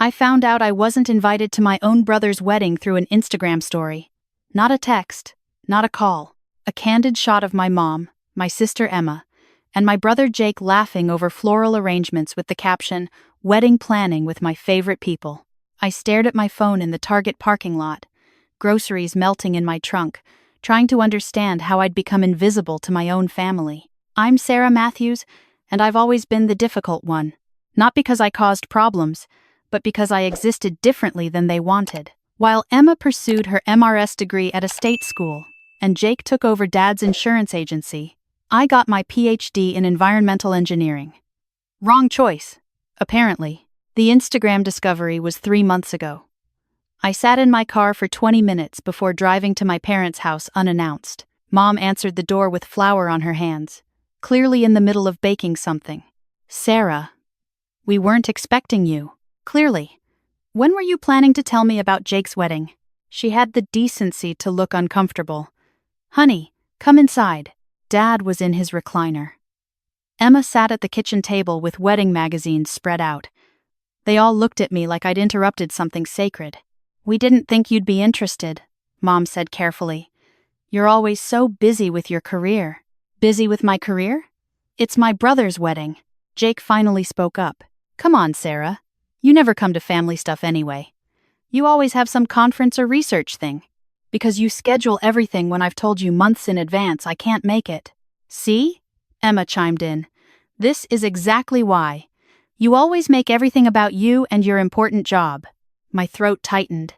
I found out I wasn't invited to my own brother's wedding through an Instagram story. Not a text, not a call. A candid shot of my mom, my sister Emma, and my brother Jake laughing over floral arrangements with the caption, "Wedding planning with my favorite people." I stared at my phone in the Target parking lot, groceries melting in my trunk, trying to understand how I'd become invisible to my own family. I'm Sarah Matthews, and I've always been the difficult one. Not because I caused problems, but because I existed differently than they wanted. While Emma pursued her MRS degree at a state school, and Jake took over Dad's insurance agency, I got my PhD in environmental engineering. Wrong choice, apparently. The Instagram discovery was 3 months ago. I sat in my car for 20 minutes before driving to my parents' house unannounced. Mom answered the door with flour on her hands, clearly in the middle of baking something. "Sarah, we weren't expecting you. Clearly. When were you planning to tell me about Jake's wedding?" She had the decency to look uncomfortable. "Honey, come inside." Dad was in his recliner. Emma sat at the kitchen table with wedding magazines spread out. They all looked at me like I'd interrupted something sacred. "We didn't think you'd be interested," Mom said carefully. "You're always so busy with your career." "Busy with my career? It's my brother's wedding." Jake finally spoke up. "Come on, Sarah. You never come to family stuff anyway. You always have some conference or research thing. Because you schedule everything when I've told you months in advance I can't make it." "See?" Emma chimed in. "This is exactly why. You always make everything about you and your important job." My throat tightened.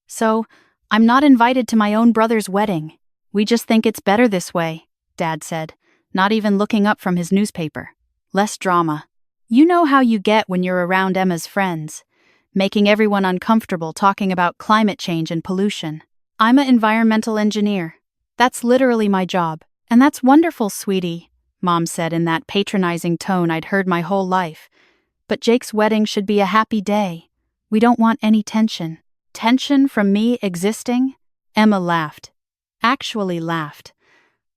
"So, I'm not invited to my own brother's wedding. We just think it's better this way," Dad said, not even looking up from his newspaper. "Less drama. You know how you get when you're around Emma's friends, making everyone uncomfortable talking about climate change and pollution. I'm an environmental engineer. That's literally my job. And that's wonderful, sweetie," Mom said in that patronizing tone I'd heard my whole life. "But Jake's wedding should be a happy day. We don't want any tension." "Tension from me existing?" Emma laughed. Actually laughed.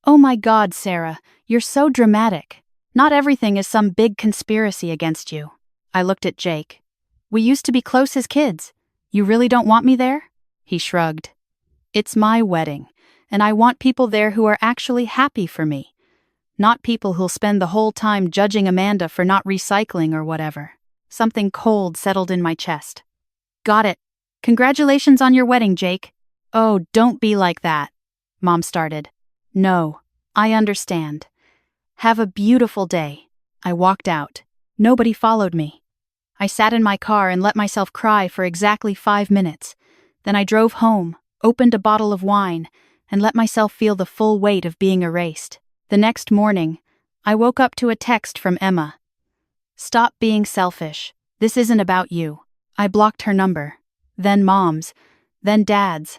"Oh my God, Sarah, you're so dramatic. Not everything is some big conspiracy against you." I looked at Jake. "We used to be close as kids. You really don't want me there?" He shrugged. "It's my wedding, and I want people there who are actually happy for me. Not people who'll spend the whole time judging Amanda for not recycling or whatever." Something cold settled in my chest. "Got it. Congratulations on your wedding, Jake." "Oh, don't be like that," Mom started. "No, I understand. Have a beautiful day." I walked out. Nobody followed me. I sat in my car and let myself cry for exactly 5 minutes. Then I drove home, opened a bottle of wine, and let myself feel the full weight of being erased. The next morning, I woke up to a text from Emma. "Stop being selfish. This isn't about you." I blocked her number. Then Mom's. Then Dad's.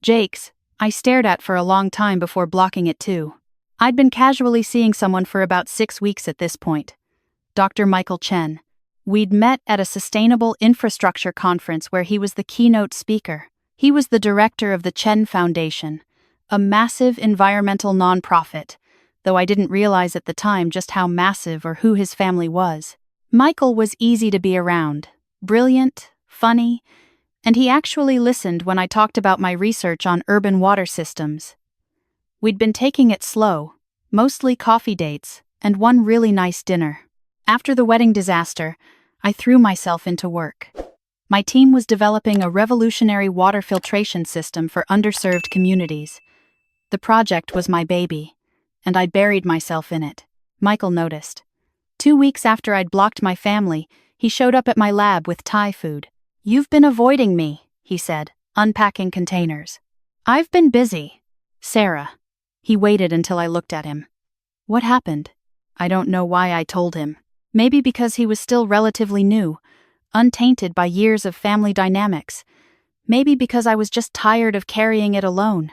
Jake's. I stared at for a long time before blocking it too. I'd been casually seeing someone for about 6 weeks at this point. Dr. Michael Chen. We'd met at a sustainable infrastructure conference where he was the keynote speaker. He was the director of the Chen Foundation, a massive environmental nonprofit, though I didn't realize at the time just how massive or who his family was. Michael was easy to be around, brilliant, funny, and he actually listened when I talked about my research on urban water systems. We'd been taking it slow, mostly coffee dates, and one really nice dinner. After the wedding disaster, I threw myself into work. My team was developing a revolutionary water filtration system for underserved communities. The project was my baby, and I buried myself in it. Michael noticed. 2 weeks after I'd blocked my family, he showed up at my lab with Thai food. "You've been avoiding me," he said, unpacking containers. "I've been busy, Sarah." He waited until I looked at him. What happened? I don't know why I told him. Maybe because he was still relatively new, untainted by years of family dynamics. Maybe because I was just tired of carrying it alone.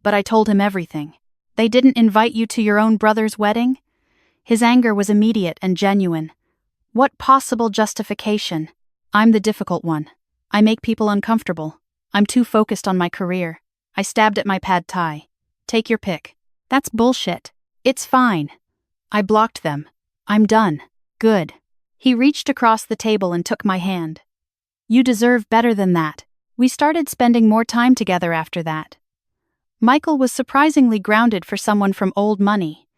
But I told him everything. "They didn't invite you to your own brother's wedding?" His anger was immediate and genuine. What possible justification? I'm the difficult one. I make people uncomfortable. I'm too focused on my career. I stabbed at my pad thai. "Take your pick." "That's bullshit." "It's fine." I blocked them. "I'm done." "Good." He reached across the table and took my hand. You deserve better than that. We started spending more time together after that. Michael was surprisingly grounded for someone from old money.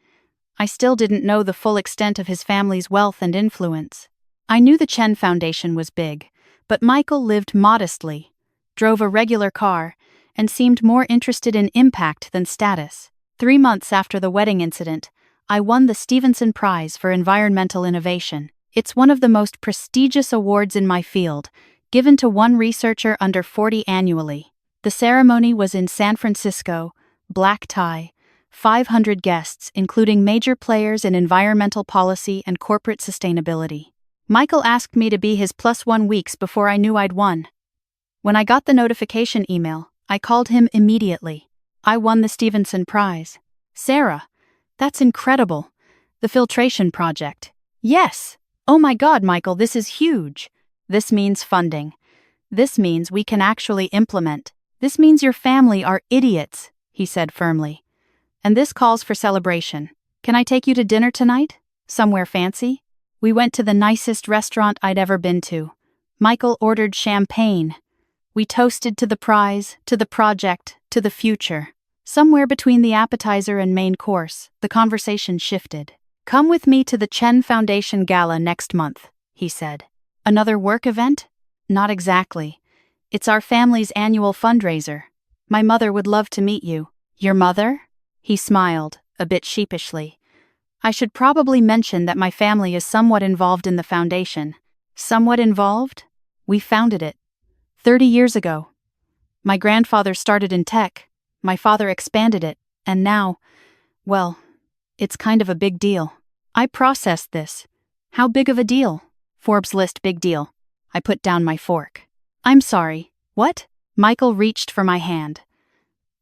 I still didn't know the full extent of his family's wealth and influence. I knew the Chen Foundation was big, but Michael lived modestly, drove a regular car, and seemed more interested in impact than status. 3 months after the wedding incident, I won the Stevenson Prize for Environmental Innovation. It's one of the most prestigious awards in my field, given to one researcher under 40 annually. The ceremony was in San Francisco, black tie, 500 guests, including major players in environmental policy and corporate sustainability. Michael asked me to be his +1 weeks before I knew I'd won. When I got the notification email, I called him immediately. I won the Stevenson Prize. Sarah, that's incredible. The filtration project. Yes. Oh my God, Michael, this is huge. This means funding. This means we can actually implement. This means your family are idiots, he said firmly. And this calls for celebration. Can I take you to dinner tonight? Somewhere fancy? We went to the nicest restaurant I'd ever been to. Michael ordered champagne. We toasted to the prize, to the project, to the future. Somewhere between the appetizer and main course, the conversation shifted. Come with me to the Chen Foundation Gala next month, he said. Another work event? Not exactly. It's our family's annual fundraiser. My mother would love to meet you. Your mother? He smiled, a bit sheepishly. I should probably mention that my family is somewhat involved in the foundation. Somewhat involved? We founded it 30 years ago. My grandfather started in tech, my father expanded it, and now, well, it's kind of a big deal. I processed this. How big of a deal? Forbes list big deal. I put down my fork. I'm sorry, what? Michael reached for my hand.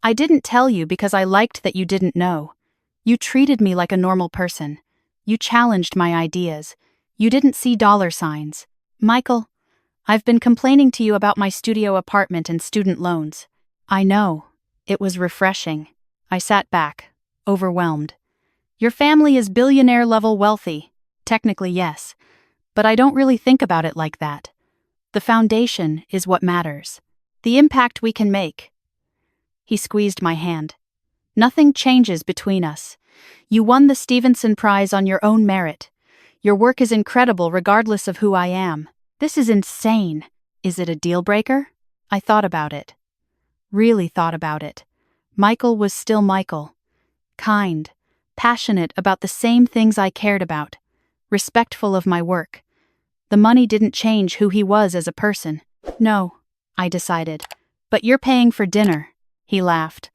I didn't tell you because I liked that you didn't know. You treated me like a normal person. You challenged my ideas. You didn't see dollar signs. Michael, I've been complaining to you about my studio apartment and student loans. I know. It was refreshing. I sat back, overwhelmed. Your family is billionaire-level wealthy. Technically, yes. But I don't really think about it like that. The foundation is what matters. The impact we can make. He squeezed my hand. Nothing changes between us. You won the Stevenson Prize on your own merit. Your work is incredible regardless of who I am. This is insane. Is it a deal breaker? I thought about it. Really thought about it. Michael was still Michael. Kind, passionate about the same things I cared about. Respectful of my work. The money didn't change who he was as a person. No, I decided. But you're paying for dinner. He laughed.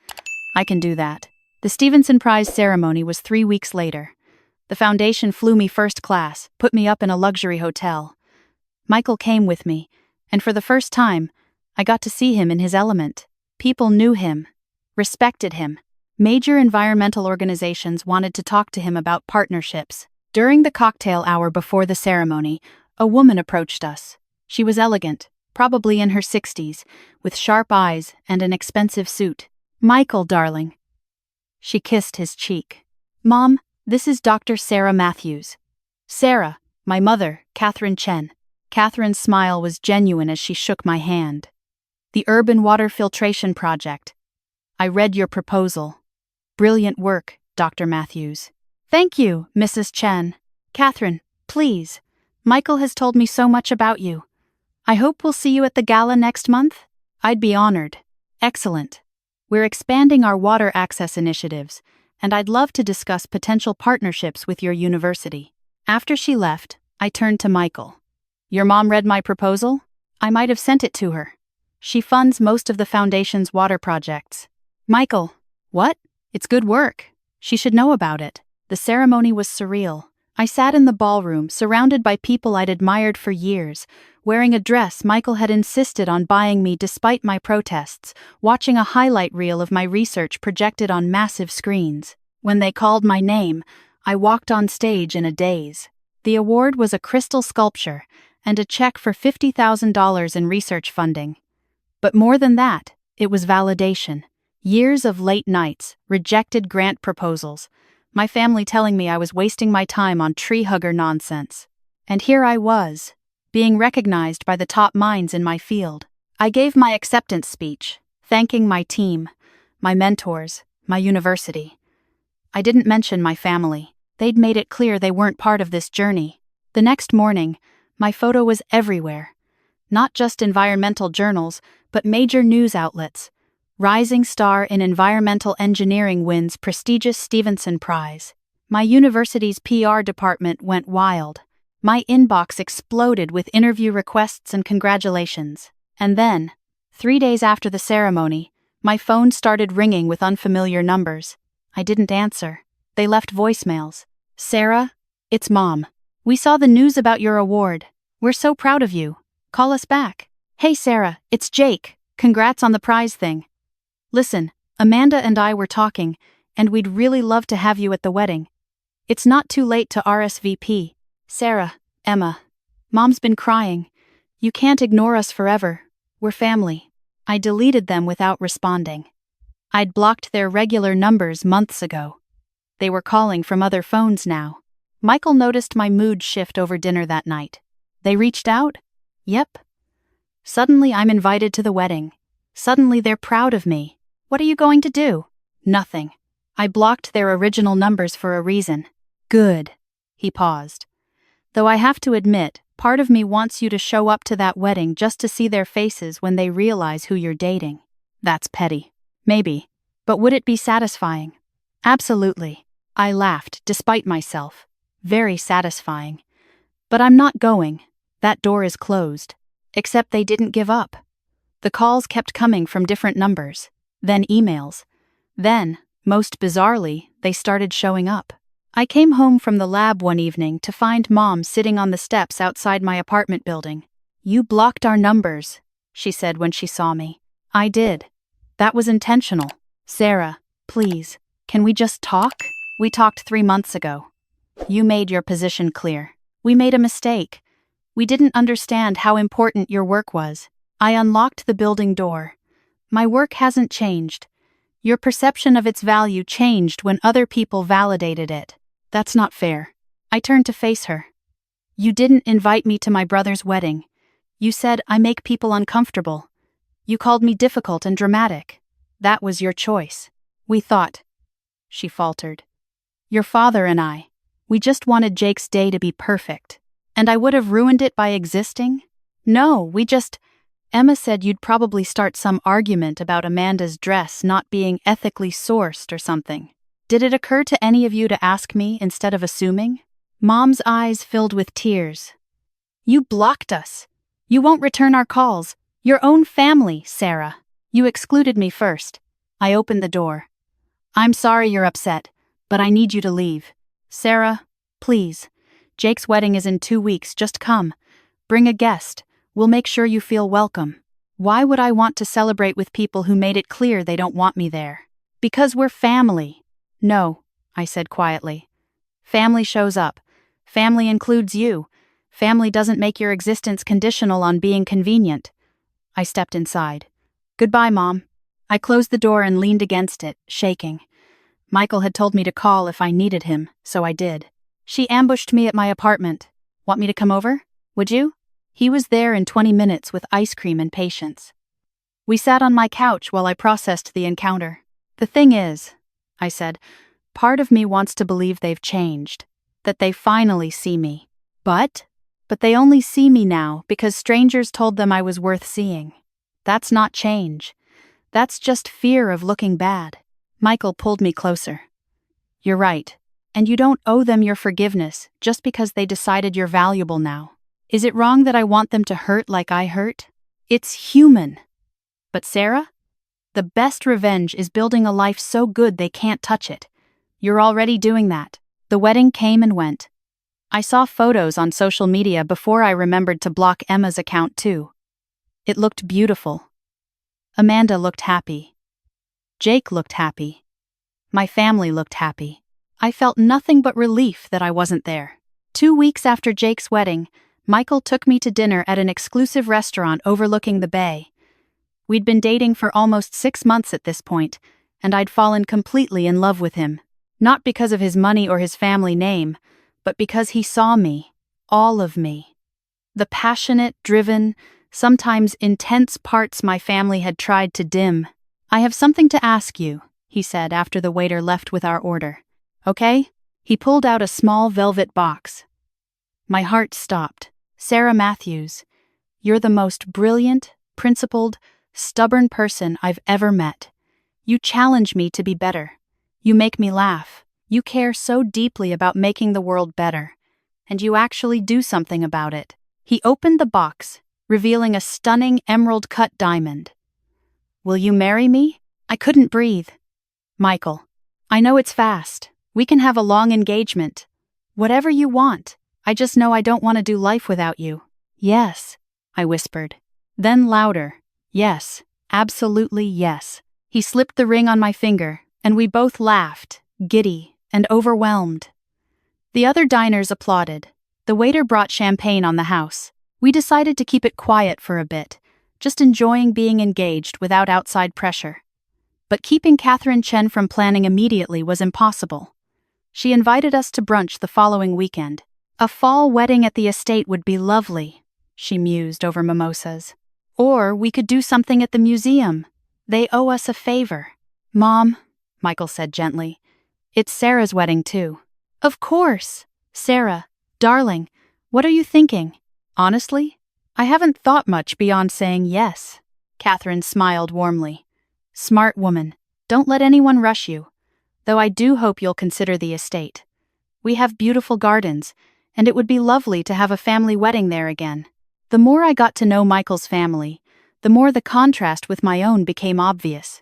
I can do that. The Stevenson Prize ceremony was 3 weeks later. The foundation flew me first class, put me up in a luxury hotel. Michael came with me, and for the first time, I got to see him in his element. People knew him, respected him. Major environmental organizations wanted to talk to him about partnerships. During the cocktail hour before the ceremony, a woman approached us. She was elegant, probably in her 60s, with sharp eyes and an expensive suit. Michael, darling. She kissed his cheek. Mom, this is Dr. Sarah Matthews. Sarah, my mother, Catherine Chen. Catherine's smile was genuine as she shook my hand. The Urban Water Filtration Project. I read your proposal. Brilliant work, Dr. Matthews. Thank you, Mrs. Chen. Catherine, please. Michael has told me so much about you. I hope we'll see you at the gala next month. I'd be honored. Excellent. We're expanding our water access initiatives, and I'd love to discuss potential partnerships with your university. After she left, I turned to Michael. Your mom read my proposal? I might have sent it to her. She funds most of the foundation's water projects. Michael, what? It's good work. She should know about it. The ceremony was surreal. I sat in the ballroom, surrounded by people I'd admired for years, wearing a dress Michael had insisted on buying me despite my protests, watching a highlight reel of my research projected on massive screens. When they called my name, I walked on stage in a daze. The award was a crystal sculpture and a check for $50,000 in research funding. But more than that, it was validation. Years of late nights, rejected grant proposals, my family telling me I was wasting my time on tree hugger nonsense. And here I was, being recognized by the top minds in my field. I gave my acceptance speech, thanking my team, my mentors, my university. I didn't mention my family. They'd made it clear they weren't part of this journey. The next morning, my photo was everywhere. Not just environmental journals, but major news outlets. Rising star in environmental engineering wins prestigious Stevenson Prize. My university's PR department went wild. My inbox exploded with interview requests and congratulations. And then, 3 days after the ceremony, my phone started ringing with unfamiliar numbers. I didn't answer. They left voicemails. "Sarah, it's Mom. We saw the news about your award. We're so proud of you. Call us back." "Hey Sarah, it's Jake. Congrats on the prize thing. Listen, Amanda and I were talking, and we'd really love to have you at the wedding. It's not too late to RSVP. Sarah, Emma. Mom's been crying. You can't ignore us forever. We're family." I deleted them without responding. I'd blocked their regular numbers months ago. They were calling from other phones now. Michael noticed my mood shift over dinner that night. "They reached out?" "Yep." "Suddenly I'm invited to the wedding. Suddenly they're proud of me. What are you going to do?" "Nothing. I blocked their original numbers for a reason." "Good." He paused. "Though I have to admit, part of me wants you to show up to that wedding just to see their faces when they realize who you're dating." "That's petty." "Maybe. But would it be satisfying?" "Absolutely." I laughed, despite myself. "Very satisfying. But I'm not going. That door is closed." Except they didn't give up. The calls kept coming from different numbers. Then emails. Then, most bizarrely, they started showing up. I came home from the lab one evening to find Mom sitting on the steps outside my apartment building. "You blocked our numbers," she said when she saw me. "I did. That was intentional. Sarah, please, can we just talk? We talked 3 months ago. You made your position clear. We made a mistake. We didn't understand how important your work was." I unlocked the building door. "My work hasn't changed. Your perception of its value changed when other people validated it. That's not fair." I turned to face her. "You didn't invite me to my brother's wedding. You said I make people uncomfortable. You called me difficult and dramatic. That was your choice. We thought," she faltered. "Your father and I, we just wanted Jake's day to be perfect. And I would have ruined it by existing? No, we just..." Emma said you'd probably start some argument about Amanda's dress not being ethically sourced or something. Did it occur to any of you to ask me instead of assuming? Mom's eyes filled with tears. "You blocked us. You won't return our calls. Your own family, Sarah. You excluded me first." I opened the door. "I'm sorry you're upset, but I need you to leave. Sarah, please. Jake's wedding is in 2 weeks, just come. Bring a guest. We'll make sure you feel welcome. Why would I want to celebrate with people who made it clear they don't want me there? Because we're family." "No," I said quietly. "Family shows up. Family includes you. Family doesn't make your existence conditional on being convenient." I stepped inside. "Goodbye, Mom." I closed the door and leaned against it, shaking. Michael had told me to call if I needed him, so I did. "She ambushed me at my apartment. Want me to come over? Would you?" He was there in 20 minutes with ice cream and patience. We sat on my couch while I processed the encounter. "The thing is," I said, "part of me wants to believe they've changed, that they finally see me. But they only see me now because strangers told them I was worth seeing. That's not change. That's just fear of looking bad." Michael pulled me closer. "You're right. And you don't owe them your forgiveness just because they decided you're valuable now. Is it wrong that I want them to hurt like I hurt? It's human. But Sarah? The best revenge is building a life so good they can't touch it. You're already doing that." The wedding came and went. I saw photos on social media before I remembered to block Emma's account too. It looked beautiful. Amanda looked happy. Jake looked happy. My family looked happy. I felt nothing but relief that I wasn't there. 2 weeks after Jake's wedding, Michael took me to dinner at an exclusive restaurant overlooking the bay. We'd been dating for almost 6 months at this point, and I'd fallen completely in love with him. Not because of his money or his family name, but because he saw me, all of me. The passionate, driven, sometimes intense parts my family had tried to dim. "I have something to ask you," he said after the waiter left with our order. "Okay?" He pulled out a small velvet box. My heart stopped. "Sarah Matthews, you're the most brilliant, principled, stubborn person I've ever met. You challenge me to be better. You make me laugh. You care so deeply about making the world better. And you actually do something about it." He opened the box, revealing a stunning emerald-cut diamond. "Will you marry me?" I couldn't breathe. "Michael, I know it's fast. We can have a long engagement. Whatever you want. I just know I don't want to do life without you." "Yes," I whispered. Then louder. "Yes, absolutely yes." He slipped the ring on my finger, and we both laughed, giddy and overwhelmed. The other diners applauded. The waiter brought champagne on the house. We decided to keep it quiet for a bit, just enjoying being engaged without outside pressure. But keeping Catherine Chen from planning immediately was impossible. She invited us to brunch the following weekend. "A fall wedding at the estate would be lovely," she mused over mimosas. "Or we could do something at the museum. They owe us a favor." "Mom," Michael said gently, "it's Sarah's wedding too." "Of course. Sarah, darling, what are you thinking?" "Honestly, I haven't thought much beyond saying yes." Catherine smiled warmly. "Smart woman. Don't let anyone rush you. Though I do hope you'll consider the estate. We have beautiful gardens, and it would be lovely to have a family wedding there again." The more I got to know Michael's family, the more the contrast with my own became obvious.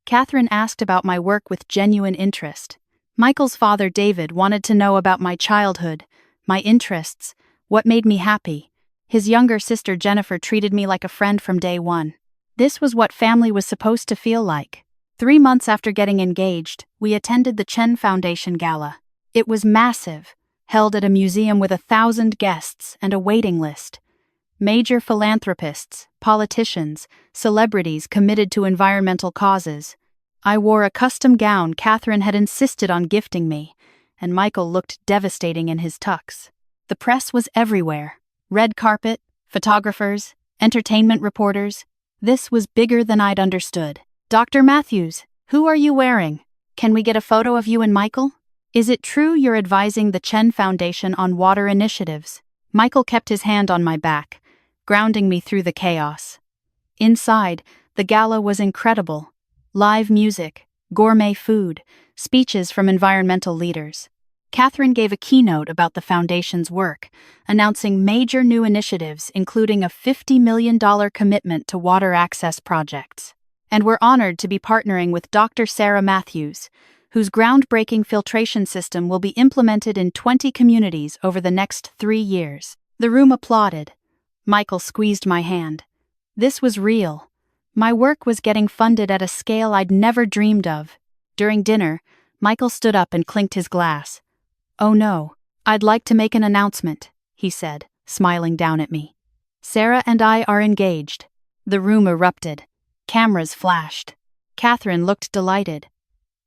Catherine asked about my work with genuine interest. Michael's father, David, wanted to know about my childhood, my interests, what made me happy. His younger sister, Jennifer, treated me like a friend from day one. This was what family was supposed to feel like. 3 months after getting engaged, we attended the Chen Foundation Gala. It was massive, held at a museum with 1,000 guests and a waiting list. Major philanthropists, politicians, celebrities committed to environmental causes. I wore a custom gown Catherine had insisted on gifting me, and Michael looked devastating in his tux. The press was everywhere. Red carpet, photographers, entertainment reporters. This was bigger than I'd understood. "Dr. Matthews, who are you wearing? Can we get a photo of you and Michael? Is it true you're advising the Chen Foundation on water initiatives?" Michael kept his hand on my back, grounding me through the chaos. Inside, the gala was incredible. Live music, gourmet food, speeches from environmental leaders. Catherine gave a keynote about the foundation's work, announcing major new initiatives including a $50 million commitment to water access projects. And we're honored to be partnering with Dr. Sarah Matthews, whose groundbreaking filtration system will be implemented in 20 communities over the next 3 years. The room applauded. Michael squeezed my hand. This was real. My work was getting funded at a scale I'd never dreamed of. During dinner, Michael stood up and clinked his glass. "Oh no, I'd like to make an announcement," he said, smiling down at me. "Sarah and I are engaged." The room erupted. Cameras flashed. Catherine looked delighted.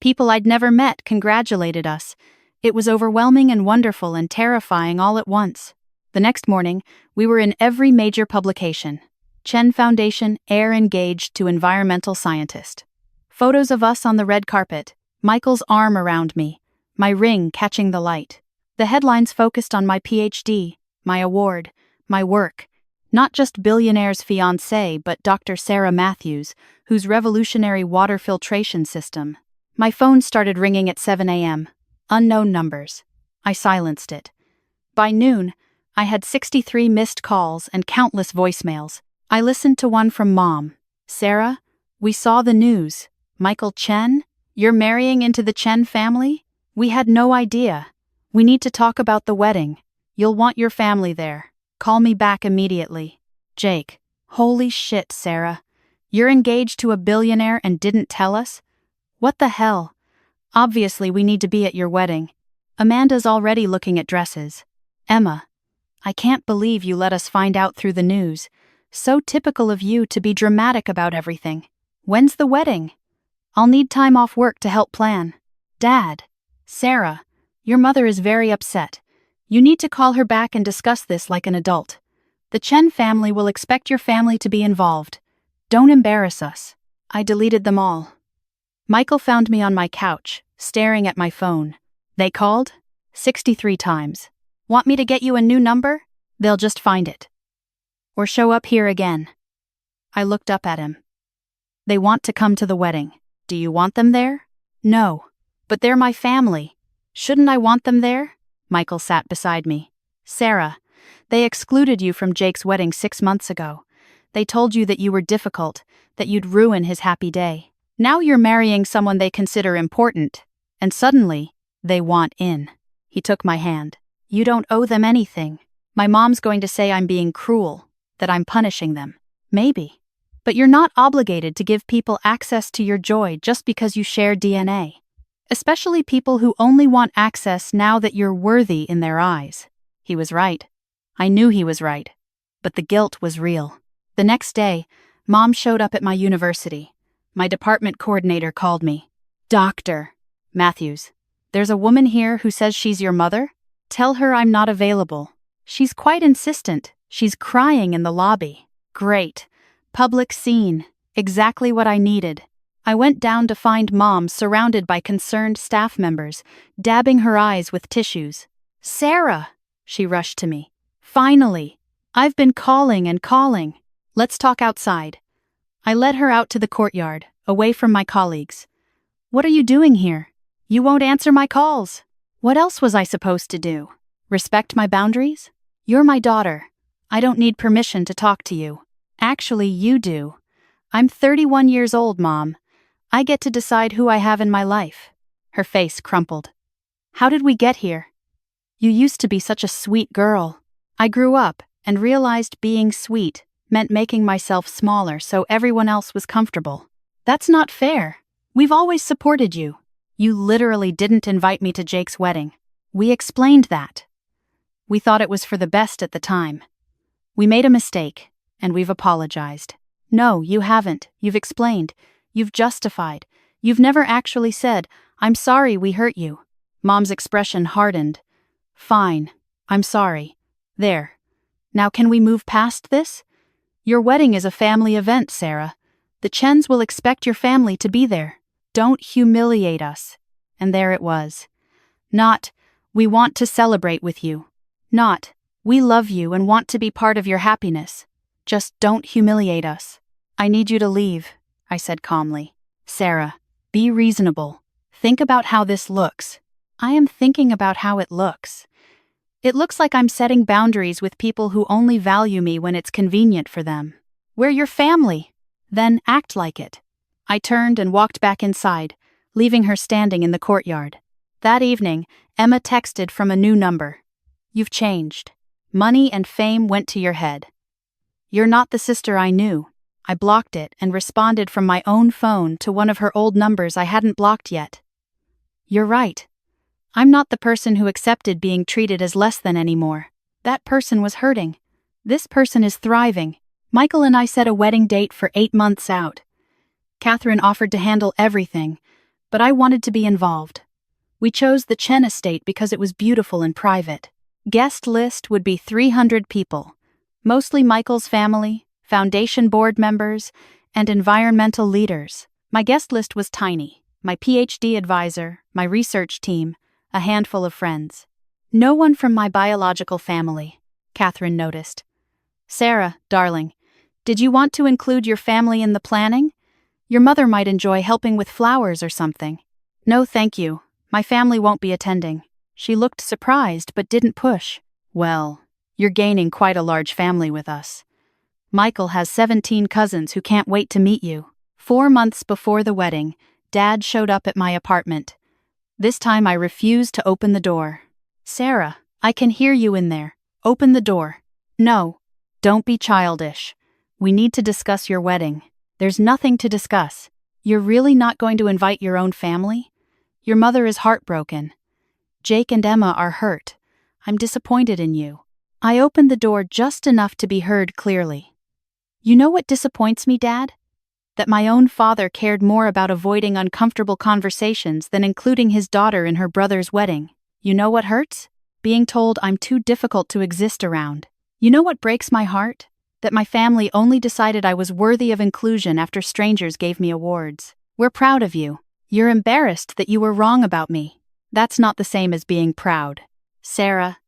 People I'd never met congratulated us. It was overwhelming and wonderful and terrifying all at once. The next morning, we were in every major publication. Chen Foundation, heir engaged to environmental scientist. Photos of us on the red carpet, Michael's arm around me, my ring catching the light. The headlines focused on my PhD, my award, my work. Not just billionaire's fiancé, but Dr. Sarah Matthews, whose revolutionary water filtration system. My phone started ringing at 7 a.m. Unknown numbers. I silenced it. By noon, I had 63 missed calls and countless voicemails. I listened to one from Mom. "Sarah, we saw the news. Michael Chen? You're marrying into the Chen family? We had no idea. We need to talk about the wedding. You'll want your family there. Call me back immediately." Jake. "Holy shit, Sarah. You're engaged to a billionaire and didn't tell us? What the hell? Obviously we need to be at your wedding. Amanda's already looking at dresses. Emma. I can't believe you let us find out through the news. So typical of you to be dramatic about everything. When's the wedding? I'll need time off work to help plan. Dad. Sarah, your mother is very upset. You need to call her back and discuss this like an adult. The Chen family will expect your family to be involved. Don't embarrass us. I deleted them all. Michael found me on my couch, staring at my phone. They called? 63 times. Want me to get you a new number? They'll just find it. Or show up here again. I looked up at him. They want to come to the wedding. Do you want them there? No. But they're my family. Shouldn't I want them there? Michael sat beside me. Sarah, they excluded you from Jake's wedding 6 months ago. They told you that you were difficult, that you'd ruin his happy day. Now you're marrying someone they consider important, and suddenly, they want in. He took my hand. You don't owe them anything. My mom's going to say I'm being cruel, that I'm punishing them. Maybe. But you're not obligated to give people access to your joy just because you share DNA. Especially people who only want access now that you're worthy in their eyes. He was right. I knew he was right. But the guilt was real. The next day, Mom showed up at my university. My department coordinator called me. Dr. Matthews, there's a woman here who says she's your mother? Tell her I'm not available. She's quite insistent. She's crying in the lobby. Great. Public scene. Exactly what I needed. I went down to find Mom surrounded by concerned staff members, dabbing her eyes with tissues. Sarah, she rushed to me. Finally. I've been calling and calling. Let's talk outside. I led her out to the courtyard, away from my colleagues. What are you doing here? You won't answer my calls. What else was I supposed to do? Respect my boundaries? You're my daughter. I don't need permission to talk to you. Actually, you do. I'm 31 years old, Mom. I get to decide who I have in my life. Her face crumpled. How did we get here? You used to be such a sweet girl. I grew up and realized being sweet meant making myself smaller so everyone else was comfortable. That's not fair. We've always supported you. You literally didn't invite me to Jake's wedding. We explained that. We thought it was for the best at the time. We made a mistake, and we've apologized. No, you haven't. You've explained. You've justified. You've never actually said, I'm sorry we hurt you. Mom's expression hardened. Fine. I'm sorry. There. Now can we move past this? Your wedding is a family event, Sarah. The Chens will expect your family to be there. Don't humiliate us. And there it was. Not, we want to celebrate with you. Not, we love you and want to be part of your happiness. Just don't humiliate us. I need you to leave, I said calmly. Sarah, be reasonable. Think about how this looks. I am thinking about how it looks. It looks like I'm setting boundaries with people who only value me when it's convenient for them. We're your family. Then act like it. I turned and walked back inside, leaving her standing in the courtyard. That evening, Emma texted from a new number. You've changed. Money and fame went to your head. You're not the sister I knew. I blocked it and responded from my own phone to one of her old numbers I hadn't blocked yet. You're right. I'm not the person who accepted being treated as less than anymore. That person was hurting. This person is thriving. Michael and I set a wedding date for 8 months out. Catherine offered to handle everything, but I wanted to be involved. We chose the Chen estate because it was beautiful and private. Guest list would be 300 people, mostly Michael's family, foundation board members, and environmental leaders. My guest list was tiny. My PhD advisor, my research team, a handful of friends. No one from my biological family, Catherine noticed. Sarah, darling, did you want to include your family in the planning? Your mother might enjoy helping with flowers or something. No, thank you. My family won't be attending. She looked surprised but didn't push. Well, you're gaining quite a large family with us. Michael has 17 cousins who can't wait to meet you. 4 months before the wedding, Dad showed up at my apartment. This time I refused to open the door. Sarah, I can hear you in there. Open the door. No, don't be childish. We need to discuss your wedding. There's nothing to discuss. You're really not going to invite your own family? Your mother is heartbroken. Jake and Emma are hurt. I'm disappointed in you. I opened the door just enough to be heard clearly. You know what disappoints me, Dad? That my own father cared more about avoiding uncomfortable conversations than including his daughter in her brother's wedding. You know what hurts? Being told I'm too difficult to exist around. You know what breaks my heart? That my family only decided I was worthy of inclusion after strangers gave me awards. We're proud of you. You're embarrassed that you were wrong about me. That's not the same as being proud. Sarah,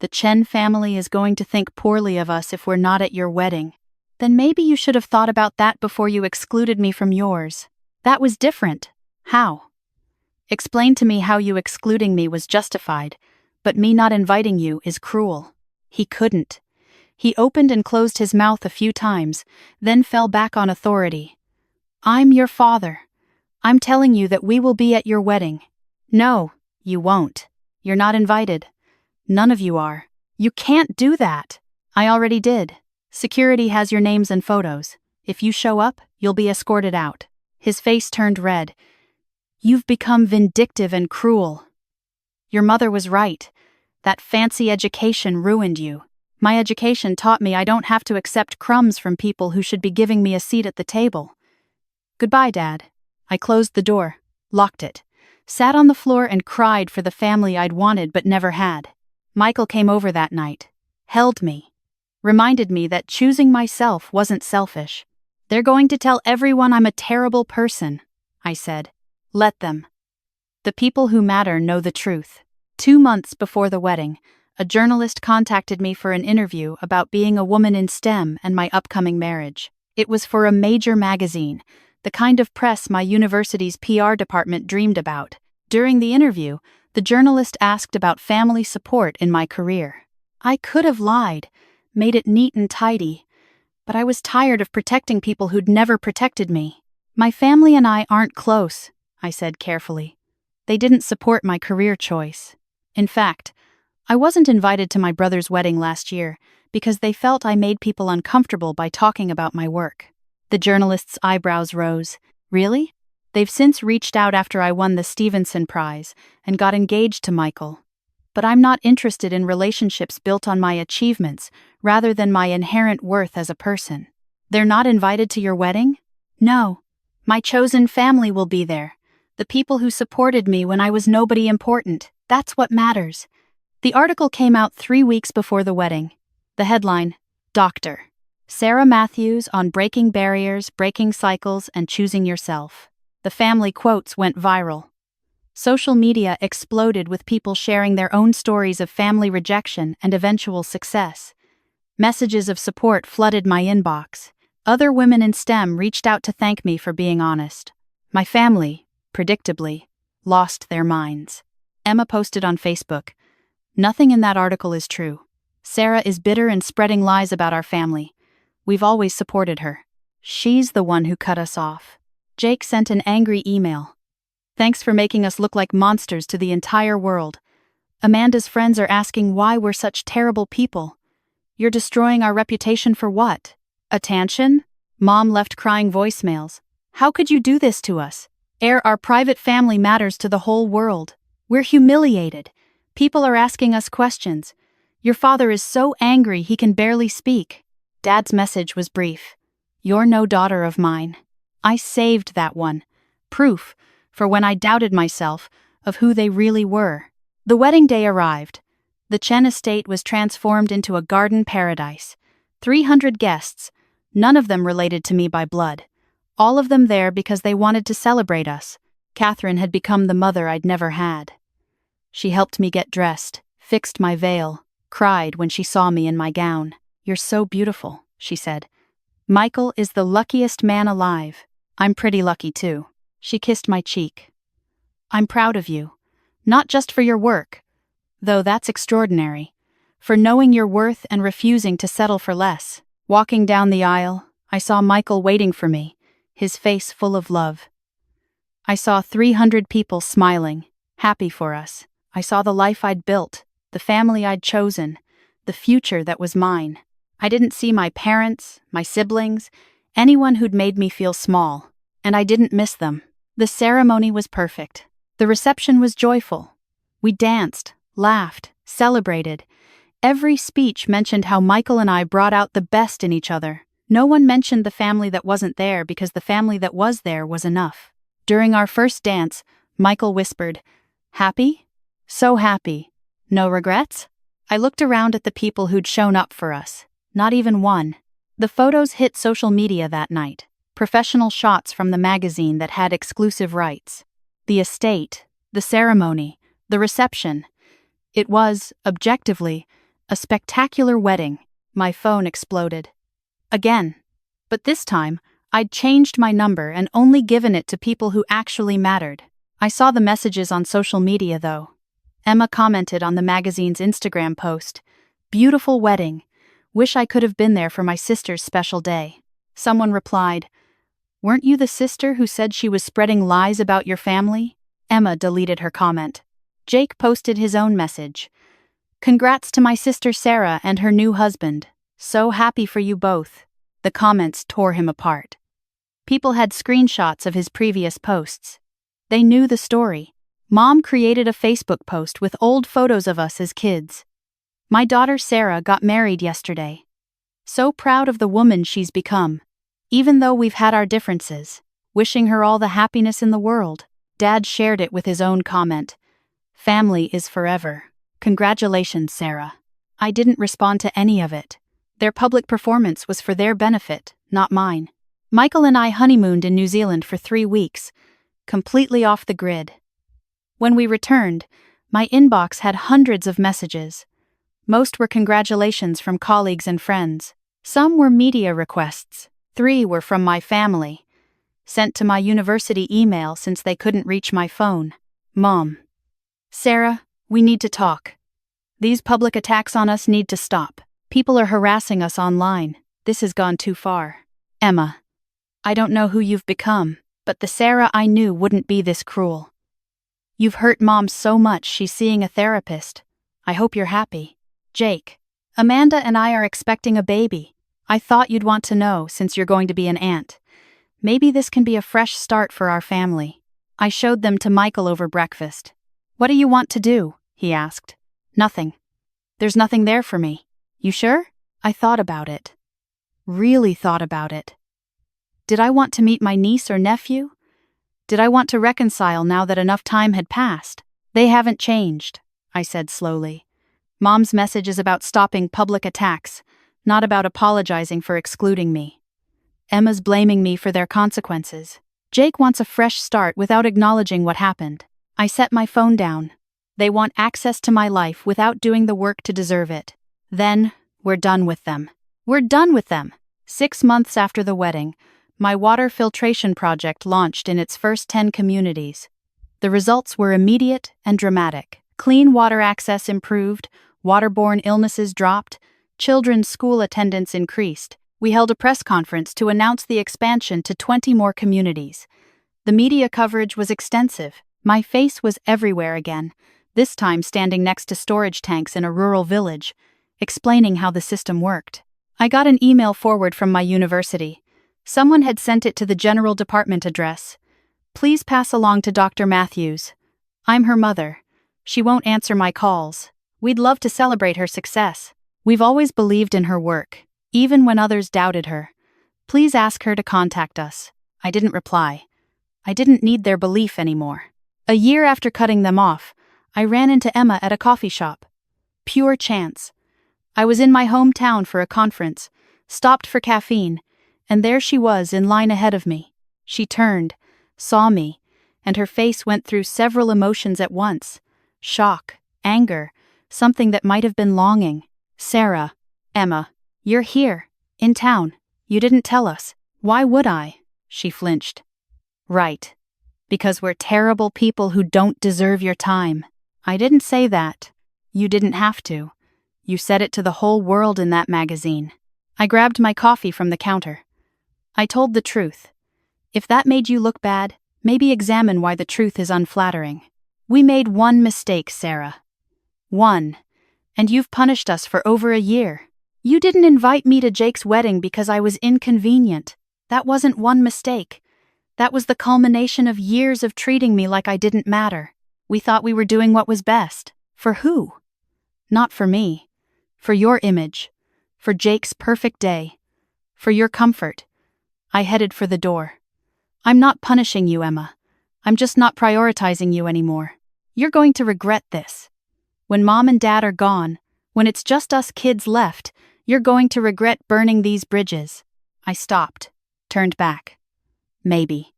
the Chen family is going to think poorly of us if we're not at your wedding. Then maybe you should have thought about that before you excluded me from yours. That was different. How? Explain to me how you excluding me was justified, but me not inviting you is cruel. He couldn't. He opened and closed his mouth a few times, then fell back on authority. I'm your father. I'm telling you that we will be at your wedding. No, you won't. You're not invited. None of you are. You can't do that. I already did. Security has your names and photos. If you show up, you'll be escorted out. His face turned red. You've become vindictive and cruel. Your mother was right. That fancy education ruined you. My education taught me I don't have to accept crumbs from people who should be giving me a seat at the table. Goodbye, Dad. I closed the door, locked it, sat on the floor and cried for the family I'd wanted but never had. Michael came over that night, held me, reminded me that choosing myself wasn't selfish. They're going to tell everyone I'm a terrible person, I said. Let them. The people who matter know the truth. 2 months before the wedding, a journalist contacted me for an interview about being a woman in STEM and my upcoming marriage. It was for a major magazine, the kind of press my university's PR department dreamed about. During the interview, the journalist asked about family support in my career. I could have lied, made it neat and tidy, but I was tired of protecting people who'd never protected me. My family and I aren't close, I said carefully. They didn't support my career choice. In fact, I wasn't invited to my brother's wedding last year because they felt I made people uncomfortable by talking about my work. The journalist's eyebrows rose. Really? They've since reached out after I won the Stevenson Prize and got engaged to Michael. But I'm not interested in relationships built on my achievements rather than my inherent worth as a person. They're not invited to your wedding? No. My chosen family will be there. The people who supported me when I was nobody important. That's what matters. The article came out 3 weeks before the wedding. The headline, Dr. Sarah Matthews on breaking barriers, breaking cycles, and choosing yourself. The family quotes went viral. Social media exploded with people sharing their own stories of family rejection and eventual success. Messages of support flooded my inbox. Other women in STEM reached out to thank me for being honest. My family, predictably, lost their minds. Emma posted on Facebook, "Nothing in that article is true. Sarah is bitter and spreading lies about our family. We've always supported her. She's the one who cut us off." Jake sent an angry email. "Thanks for making us look like monsters to the entire world. Amanda's friends are asking why we're such terrible people. You're destroying our reputation for what? Attention?" Mom left crying voicemails. "How could you do this to us? Our private family matters to the whole world. We're humiliated. People are asking us questions. Your father is so angry he can barely speak." Dad's message was brief. "You're no daughter of mine." I saved that one. Proof, for when I doubted myself, of who they really were. The wedding day arrived. The Chen estate was transformed into a garden paradise. 300 guests, none of them related to me by blood. All of them there because they wanted to celebrate us. Catherine had become the mother I'd never had. She helped me get dressed, fixed my veil, cried when she saw me in my gown. "You're so beautiful," she said. "Michael is the luckiest man alive. I'm pretty lucky too." She kissed my cheek. "I'm proud of you. Not just for your work, though that's extraordinary, for knowing your worth and refusing to settle for less." Walking down the aisle, I saw Michael waiting for me, his face full of love. I saw 300 people smiling, happy for us. I saw the life I'd built, the family I'd chosen, the future that was mine. I didn't see my parents, my siblings, anyone who'd made me feel small, and I didn't miss them. The ceremony was perfect. The reception was joyful. We danced, laughed, celebrated. Every speech mentioned how Michael and I brought out the best in each other. No one mentioned the family that wasn't there because the family that was there was enough. During our first dance, Michael whispered, "Happy? So happy. No regrets?" I looked around at the people who'd shown up for us. Not even one. The photos hit social media that night. Professional shots from the magazine that had exclusive rights. The estate, the ceremony, the reception. It was, objectively, a spectacular wedding. My phone exploded. Again. But this time, I'd changed my number and only given it to people who actually mattered. I saw the messages on social media, though. Emma commented on the magazine's Instagram post, "Beautiful wedding. Wish I could have been there for my sister's special day." Someone replied, "Weren't you the sister who said she was spreading lies about your family?" Emma deleted her comment. Jake posted his own message. "Congrats to my sister Sarah and her new husband. So happy for you both." The comments tore him apart. People had screenshots of his previous posts. They knew the story. Mom created a Facebook post with old photos of us as kids. "My daughter Sarah got married yesterday. So proud of the woman she's become. Even though we've had our differences. Wishing her all the happiness in the world." Dad shared it with his own comment. "Family is forever. Congratulations, Sarah." I didn't respond to any of it. Their public performance was for their benefit, not mine. Michael and I honeymooned in New Zealand for 3 weeks, completely off the grid. When we returned, my inbox had hundreds of messages. Most were congratulations from colleagues and friends. Some were media requests. 3 were from my family, sent to my university email since they couldn't reach my phone. "Mom. Sarah, we need to talk. These public attacks on us need to stop. People are harassing us online. This has gone too far. Emma. I don't know who you've become, but the Sarah I knew wouldn't be this cruel. You've hurt Mom so much she's seeing a therapist. I hope you're happy. Jake. Amanda and I are expecting a baby. I thought you'd want to know since you're going to be an aunt. Maybe this can be a fresh start for our family." I showed them to Michael over breakfast. "What do you want to do?" he asked. "Nothing. There's nothing there for me." "You sure?" I thought about it. Really thought about it. Did I want to meet my niece or nephew? Did I want to reconcile now that enough time had passed? "They haven't changed," I said slowly. "Mom's message is about stopping public attacks, not about apologizing for excluding me. Emma's blaming me for their consequences. Jake wants a fresh start without acknowledging what happened." I set my phone down. They want access to my life without doing the work to deserve it. Then, we're done with them. We're done with them. 6 months after the wedding, my water filtration project launched in its first 10 communities. The results were immediate and dramatic. Clean water access improved, waterborne illnesses dropped, children's school attendance increased. We held a press conference to announce the expansion to 20 more communities. The media coverage was extensive. My face was everywhere again, this time standing next to storage tanks in a rural village, explaining how the system worked. I got an email forward from my university. Someone had sent it to the general department address. "Please pass along to Dr. Matthews. I'm her mother. She won't answer my calls. We'd love to celebrate her success. We've always believed in her work, even when others doubted her. Please ask her to contact us." I didn't reply. I didn't need their belief anymore. A year after cutting them off, I ran into Emma at a coffee shop. Pure chance. I was in my hometown for a conference, stopped for caffeine, and there she was in line ahead of me. She turned, saw me, and her face went through several emotions at once. Shock, anger, something that might have been longing. "Sarah, Emma, you're here, in town. You didn't tell us." "Why would I?" She flinched. "Right. Because we're terrible people who don't deserve your time." "I didn't say that. You didn't have to. You said it to the whole world in that magazine." I grabbed my coffee from the counter. "I told the truth. If that made you look bad, maybe examine why the truth is unflattering. We made one mistake, Sarah. One. And you've punished us for over a year. You didn't invite me to Jake's wedding because I was inconvenient. That wasn't one mistake. That was the culmination of years of treating me like I didn't matter. We thought we were doing what was best. For who? Not for me. For your image. For Jake's perfect day. For your comfort." I headed for the door. "I'm not punishing you, Emma. I'm just not prioritizing you anymore. You're going to regret this. When Mom and Dad are gone, When it's just us kids left, you're going to regret burning these bridges. I stopped, turned back. Maybe.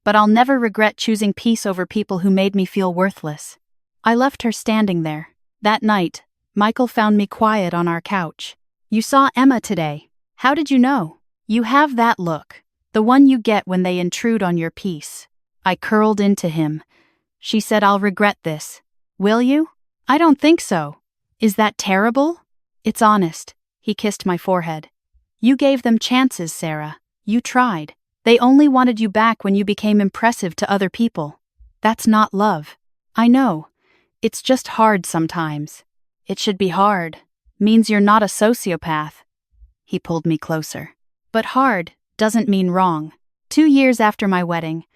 But I'll never regret choosing peace over people who made me feel worthless. I left her standing there. That night, Michael found me quiet on our couch. You saw Emma today. How did you know? You have that look. The one you get when they intrude on your peace. I curled into him. She said, I'll regret this. Will you? I don't think so. Is that terrible? It's honest. He kissed my forehead. You gave them chances, Sarah. You tried. They only wanted you back when you became impressive to other people. That's not love. I know. It's just hard sometimes. It should be hard. Means you're not a sociopath. He pulled me closer. But hard doesn't mean wrong. 2 years after my wedding,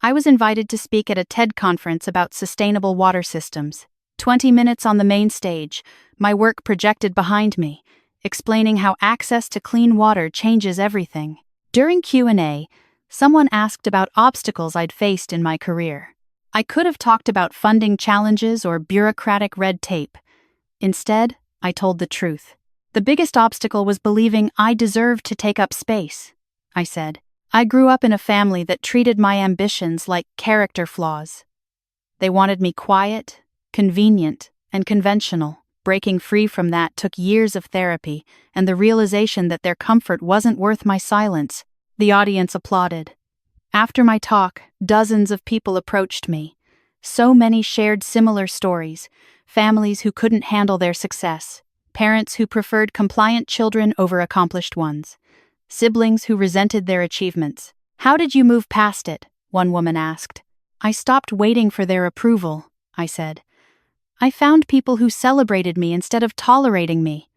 I was invited to speak at a TED conference about sustainable water systems. 20 minutes on the main stage, my work projected behind me, explaining how access to clean water changes everything. During Q&A, someone asked about obstacles I'd faced in my career. I could have talked about funding challenges or bureaucratic red tape. Instead, I told the truth. The biggest obstacle was believing I deserved to take up space. I said, I grew up in a family that treated my ambitions like character flaws. They wanted me quiet, convenient, and conventional. Breaking free from that took years of therapy and the realization that their comfort wasn't worth my silence. The audience applauded. After my talk, dozens of people approached me. So many shared similar stories, families who couldn't handle their success, parents who preferred compliant children over accomplished ones, siblings who resented their achievements. How did you move past it? One woman asked. I stopped waiting for their approval, I said. I found people who celebrated me instead of tolerating me.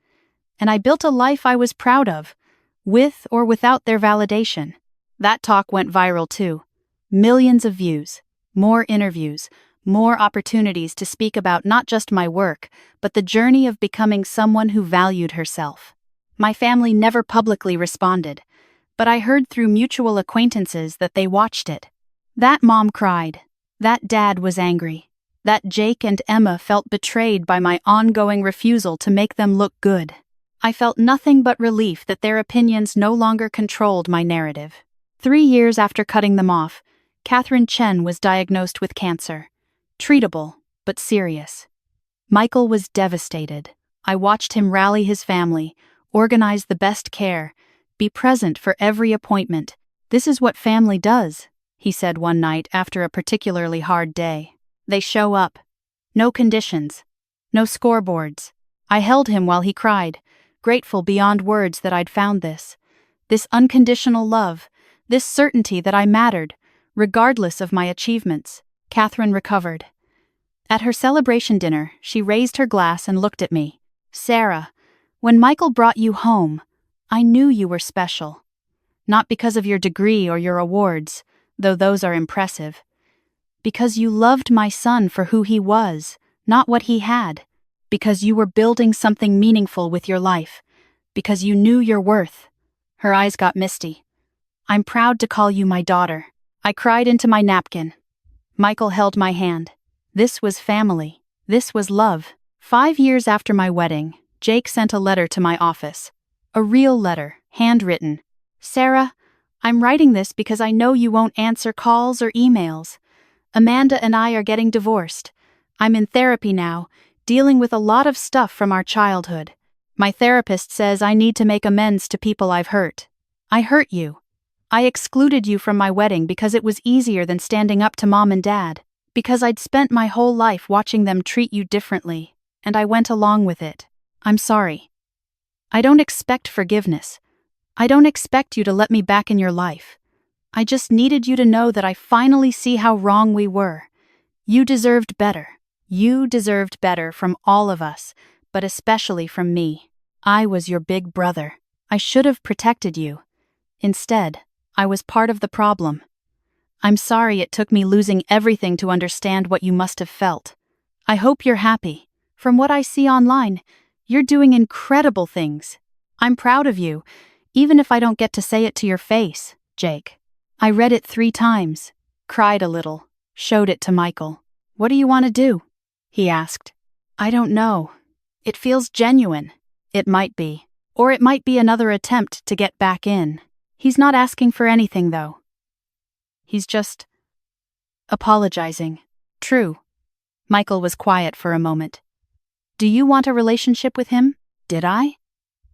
And I built a life I was proud of, with or without their validation. That talk went viral too. Millions of views, more interviews, more opportunities to speak about not just my work, but the journey of becoming someone who valued herself. My family never publicly responded, but I heard through mutual acquaintances that they watched it. That mom cried. That dad was angry. That Jake and Emma felt betrayed by my ongoing refusal to make them look good. I felt nothing but relief that their opinions no longer controlled my narrative. 3 years after cutting them off, Catherine Chen was diagnosed with cancer. Treatable, but serious. Michael was devastated. I watched him rally his family, organize the best care, be present for every appointment. This is what family does, he said one night after a particularly hard day. They show up. No conditions. No scoreboards. I held him while he cried, grateful beyond words that I'd found this. This unconditional love, this certainty that I mattered, regardless of my achievements. Catherine recovered. At her celebration dinner, she raised her glass and looked at me. Sarah, when Michael brought you home, I knew you were special. Not because of your degree or your awards, though those are impressive. Because you loved my son for who he was, not what he had. Because you were building something meaningful with your life. Because you knew your worth. Her eyes got misty. I'm proud to call you my daughter. I cried into my napkin. Michael held my hand. This was family. This was love. 5 years after my wedding, Jake sent a letter to my office. A real letter, handwritten. Sarah, I'm writing this because I know you won't answer calls or emails. Amanda and I are getting divorced. I'm in therapy now, dealing with a lot of stuff from our childhood. My therapist says I need to make amends to people I've hurt. I hurt you. I excluded you from my wedding because it was easier than standing up to Mom and Dad, because I'd spent my whole life watching them treat you differently, and I went along with it. I'm sorry. I don't expect forgiveness. I don't expect you to let me back in your life. I just needed you to know that I finally see how wrong we were. You deserved better. You deserved better from all of us, but especially from me. I was your big brother. I should have protected you. Instead, I was part of the problem. I'm sorry it took me losing everything to understand what you must have felt. I hope you're happy. From what I see online, you're doing incredible things. I'm proud of you, even if I don't get to say it to your face, Jake. I read it 3 times, cried a little, showed it to Michael. What do you want to do? He asked. I don't know. It feels genuine. It might be. Or it might be another attempt to get back in. He's not asking for anything, though. He's just apologizing. True. Michael was quiet for a moment. Do you want a relationship with him? Did I?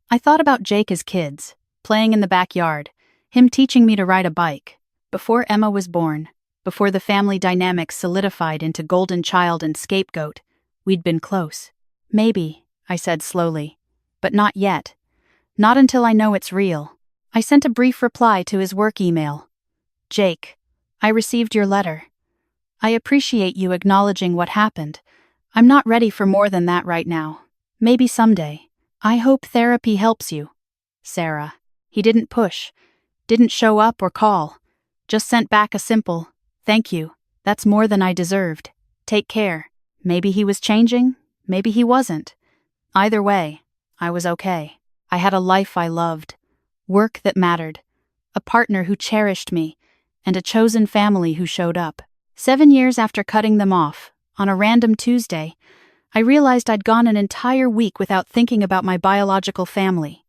I thought about Jake as kids, playing in the backyard, him teaching me to ride a bike, before Emma was born, before the family dynamics solidified into golden child and scapegoat. We'd been close. Maybe, I said slowly. But not yet. Not until I know it's real. I sent a brief reply to his work email. Jake, I received your letter. I appreciate you acknowledging what happened. I'm not ready for more than that right now. Maybe someday. I hope therapy helps you. Sarah. He didn't push. Didn't show up or call. Just sent back a simple, thank you. That's more than I deserved. Take care. Maybe he was changing. Maybe he wasn't. Either way, I was okay. I had a life I loved. Work that mattered. A partner who cherished me. And a chosen family who showed up. 7 years after cutting them off, on a random Tuesday, I realized I'd gone an entire week without thinking about my biological family.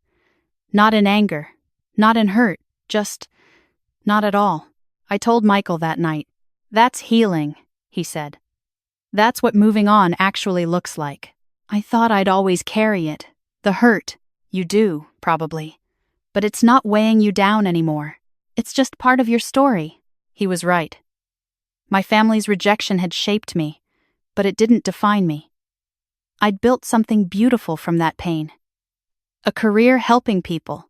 Not in anger. Not in hurt. Just not at all. I told Michael that night. That's healing, he said. That's what moving on actually looks like. I thought I'd always carry it. The hurt. You do, probably. But it's not weighing you down anymore. It's just part of your story. He was right. My family's rejection had shaped me, but it didn't define me. I'd built something beautiful from that pain. A career helping people.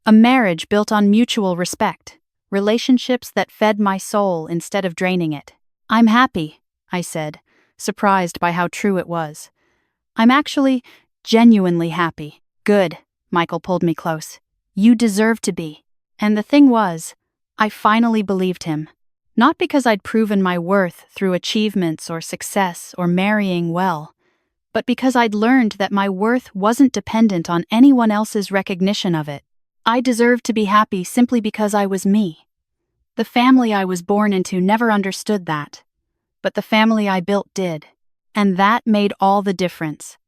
A marriage built on mutual respect. Relationships that fed my soul instead of draining it. I'm happy, I said, surprised by how true it was. I'm actually genuinely happy. Good, Michael pulled me close. You deserve to be. And the thing was, I finally believed him. Not because I'd proven my worth through achievements or success or marrying well, but because I'd learned that my worth wasn't dependent on anyone else's recognition of it. I deserved to be happy simply because I was me. The family I was born into never understood that, but the family I built did, and that made all the difference.